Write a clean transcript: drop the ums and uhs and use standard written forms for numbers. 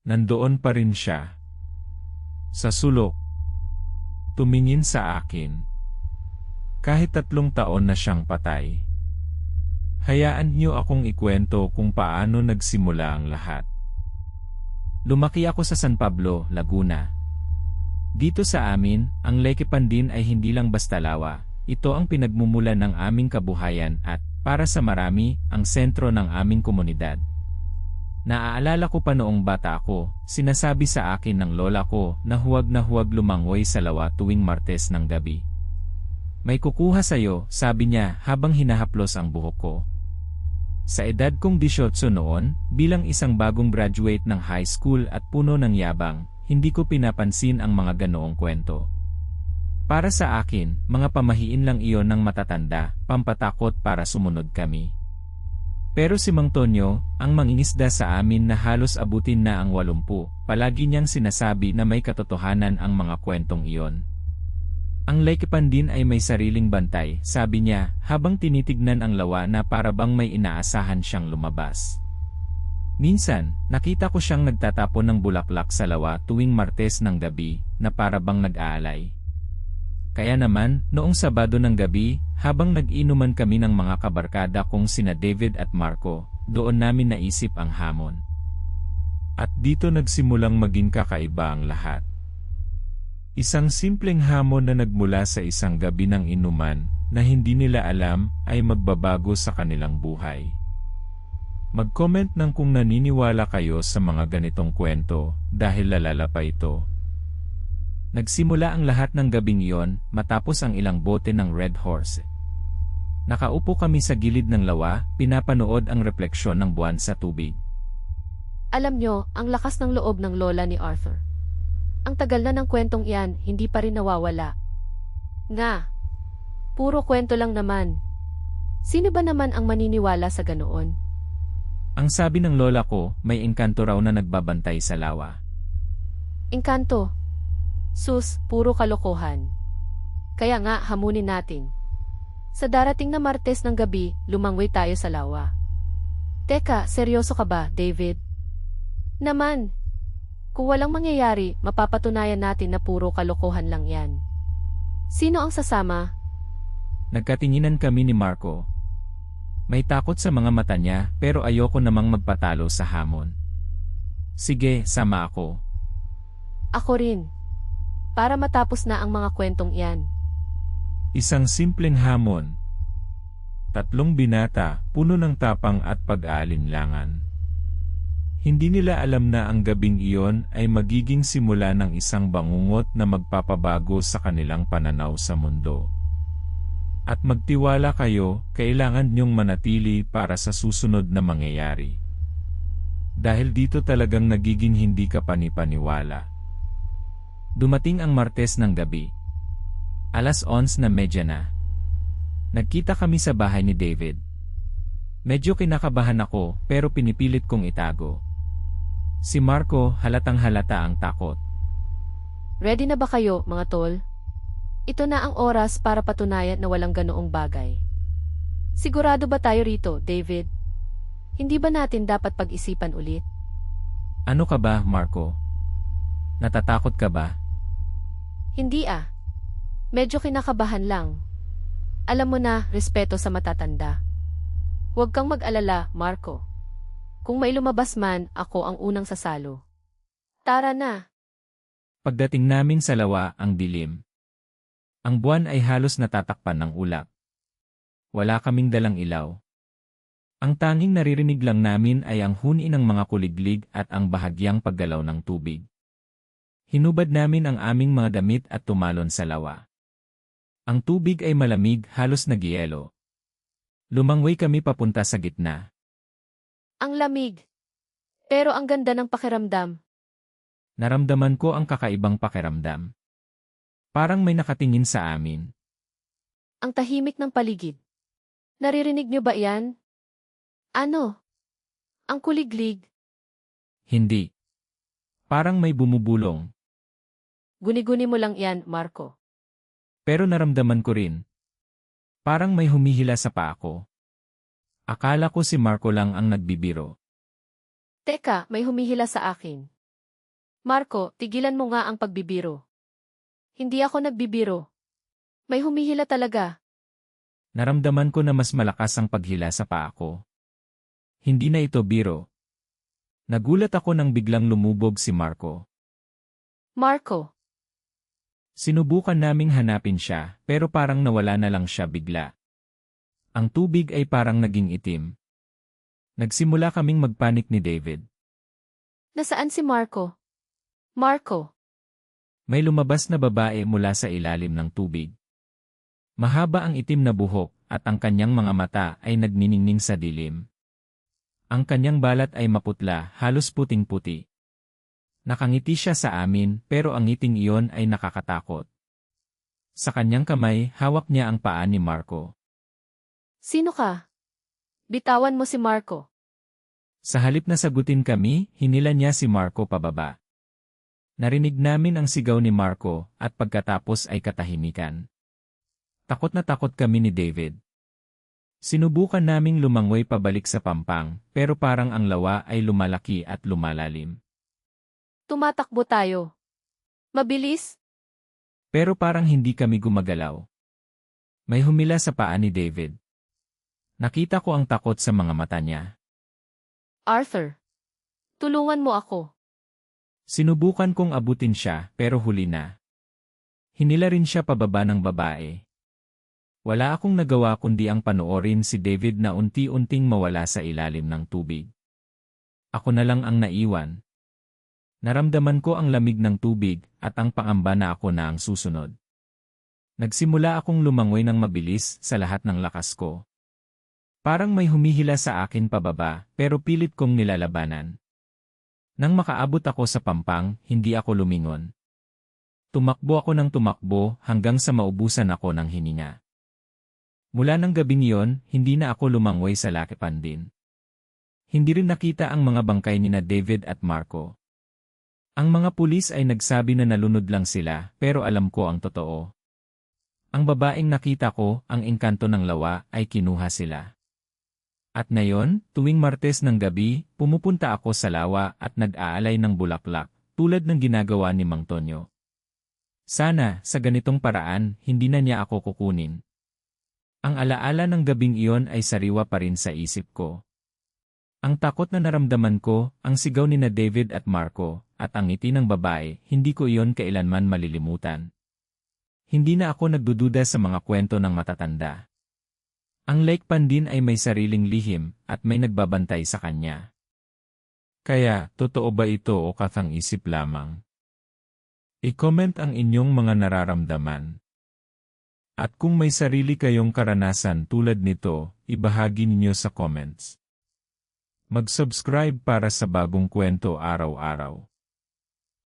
Nandoon pa rin siya. Sa sulok. Tumingin sa akin. Kahit 3 taon na siyang patay. Hayaan niyo akong ikwento kung paano nagsimula ang lahat. Lumaki ako sa San Pablo, Laguna. Dito sa amin, ang Leyte Pandin ay hindi lang basta lawa. Ito ang pinagmumulan ng aming kabuhayan at, para sa marami, ang sentro ng aming komunidad. Naaalala ko pa noong bata ako, sinasabi sa akin ng lola ko na huwag lumangoy sa lawa tuwing Martes ng gabi. May kukuha sa'yo, sabi niya habang hinahaplos ang buhok ko. Sa edad kong 18 noon, bilang isang bagong graduate ng high school at puno ng yabang, hindi ko pinapansin ang mga ganoong kwento. Para sa akin, mga pamahiin lang iyon ng matatanda, pampatakot para sumunod kami. Pero si Mang Tonyo, ang mangingisda sa amin na halos abutin na ang 80, palagi niyang sinasabi na may katotohanan ang mga kwentong iyon. Ang Leyte Pandin ay may sariling bantay, sabi niya, habang tinitignan ang lawa na para bang may inaasahan siyang lumabas. Minsan, nakita ko siyang nagtatapon ng bulaklak sa lawa tuwing Martes ng gabi, na para bang nag-aalay. Kaya naman, noong Sabado ng gabi, habang nag-inuman kami ng mga kabarkada kong sina David at Marco, doon namin naisip ang hamon. At dito nagsimulang maging kakaiba ang lahat. Isang simpleng hamon na nagmula sa isang gabi ng inuman na hindi nila alam ay magbabago sa kanilang buhay. Mag-comment ng kung naniniwala kayo sa mga ganitong kwento dahil lalala pa ito. Nagsimula ang lahat ng gabing iyon matapos ang ilang bote ng Red Horse. Nakaupo kami sa gilid ng lawa, pinapanood ang refleksyon ng buwan sa tubig. Alam nyo, ang lakas ng loob ng lola ni Arthur. Ang tagal na ng kwentong iyan, hindi pa rin nawawala. Nga, puro kwento lang naman. Sino ba naman ang maniniwala sa ganoon? Ang sabi ng lola ko, may engkanto raw na nagbabantay sa lawa. Engkanto? Sus, puro kalokohan. Kaya nga, hamunin natin. Sa darating na Martes ng gabi, lumangway tayo sa lawa. Teka, seryoso ka ba, David? Naman! Kung walang mangyayari, mapapatunayan natin na puro kalokohan lang yan. Sino ang sasama? Nagkatinginan kami ni Marco. May takot sa mga mata niya pero ayoko namang magpatalo sa hamon. Sige, sama ako. Ako rin. Para matapos na ang mga kwentong iyan. Isang simpleng hamon. 3 binata, puno ng tapang at pag-aalinlangan. Hindi nila alam na ang gabing iyon ay magiging simula ng isang bangungot na magpapabago sa kanilang pananaw sa mundo. At magtiwala kayo, kailangan niyong manatili para sa susunod na mangyayari. Dahil dito talagang nagiging hindi ka panipaniwala. Dumating ang Martes ng gabi. 11:30 na. Nagkita kami sa bahay ni David. Medyo kinakabahan ako pero pinipilit kong itago. Si Marco halatang halata ang takot. Ready na ba kayo, mga tol? Ito na ang oras para patunayan na walang ganoong bagay. Sigurado ba tayo rito, David? Hindi ba natin dapat pag-isipan ulit? Ano ka ba, Marco? Natatakot ka ba? Hindi ah. Medyo kinakabahan lang. Alam mo na, respeto sa matatanda. Huwag kang mag-alala, Marco. Kung may lumabas man, ako ang unang sasalo. Tara na. Pagdating namin sa lawa, ang dilim. Ang buwan ay halos natatakpan ng ulap. Wala kaming dalang ilaw. Ang tanging naririnig lang namin ay ang huni ng mga kuliglig at ang bahagyang paggalaw ng tubig. Hinubad namin ang aming mga damit at tumalon sa lawa. Ang tubig ay malamig, halos nagyelo. Lumangway kami papunta sa gitna. Ang lamig. Pero ang ganda ng pakiramdam. Naramdaman ko ang kakaibang pakiramdam. Parang may nakatingin sa amin. Ang tahimik ng paligid. Naririnig niyo ba yan? Ano? Ang kuliglig. Hindi. Parang may bumubulong. Guni-guni mo lang yan, Marco. Pero naramdaman ko rin. Parang may humihila sa paa ko. Akala ko si Marco lang ang nagbibiro. Teka, may humihila sa akin. Marco, tigilan mo nga ang pagbibiro. Hindi ako nagbibiro. May humihila talaga. Naramdaman ko na mas malakas ang paghila sa paa ko. Hindi na ito biro. Nagulat ako nang biglang lumubog si Marco. Marco, Sinubukan naming hanapin siya, pero parang nawala na lang siya bigla. Ang tubig ay parang naging itim. Nagsimula kaming magpanik ni David. nasaan si Marco? Marco, May lumabas na babae mula sa ilalim ng tubig. Mahaba ang itim na buhok at ang kanyang mga mata ay nagniningning sa dilim. Ang kanyang balat ay maputla, halos puting-puti. Nakangiti siya sa amin pero ang ngiting iyon ay nakakatakot. Sa kanyang kamay, hawak niya ang paa ni Marco. sino ka? Bitawan mo si Marco. Sa halip na sagutin kami, hinila niya si Marco pababa. Narinig namin ang sigaw ni Marco at pagkatapos ay katahimikan. Takot na takot kami ni David. Sinubukan naming lumangoy pabalik sa pampang pero parang ang lawa ay lumalaki at lumalalim. Tumatakbo tayo. Mabilis? Pero parang hindi kami gumagalaw. May humila sa paa ni David. Nakita ko ang takot sa mga mata niya. Arthur, tulungan mo ako. Sinubukan kong abutin siya pero huli na. Hinila rin siya pababa ng babae. Wala akong nagawa kundi ang panoorin si David na unti-unting mawala sa ilalim ng tubig. Ako na lang ang naiwan. Naramdaman ko ang lamig ng tubig at ang pangamba na ako na ang susunod. Nagsimula akong lumangoy ng mabilis sa lahat ng lakas ko. Parang may humihila sa akin pababa pero pilit kong nilalabanan. Nang makaabot ako sa pampang, hindi ako lumingon. Tumakbo ako ng tumakbo hanggang sa maubusan ako ng hininga. Mula ng gabing iyon, hindi na ako lumangoy sa lakipan din. Hindi rin nakita ang mga bangkay nina David at Marco. Ang mga pulis ay nagsabi na nalunod lang sila pero alam ko ang totoo. Ang babaeng nakita ko, ang engkanto ng lawa, ay kinuha sila. At ngayon, tuwing Martes ng gabi, pumupunta ako sa lawa at nag-aalay ng bulaklak, tulad ng ginagawa ni Mang Tonyo. Sana, sa ganitong paraan, hindi na niya ako kukunin. Ang alaala ng gabing iyon ay sariwa pa rin sa isip ko. Ang takot na naramdaman ko, ang sigaw ni na David at Marco, at ang ngiti ng babae, hindi ko iyon kailanman malilimutan. Hindi na ako nagdududa sa mga kwento ng matatanda. Ang Lake Pandin ay may sariling lihim at may nagbabantay sa kanya. Kaya, totoo ba ito o kathang-isip lamang? I-comment ang inyong mga nararamdaman. At kung may sarili kayong karanasan tulad nito, ibahagi ninyo sa comments. Mag-subscribe para sa bagong kwento araw-araw.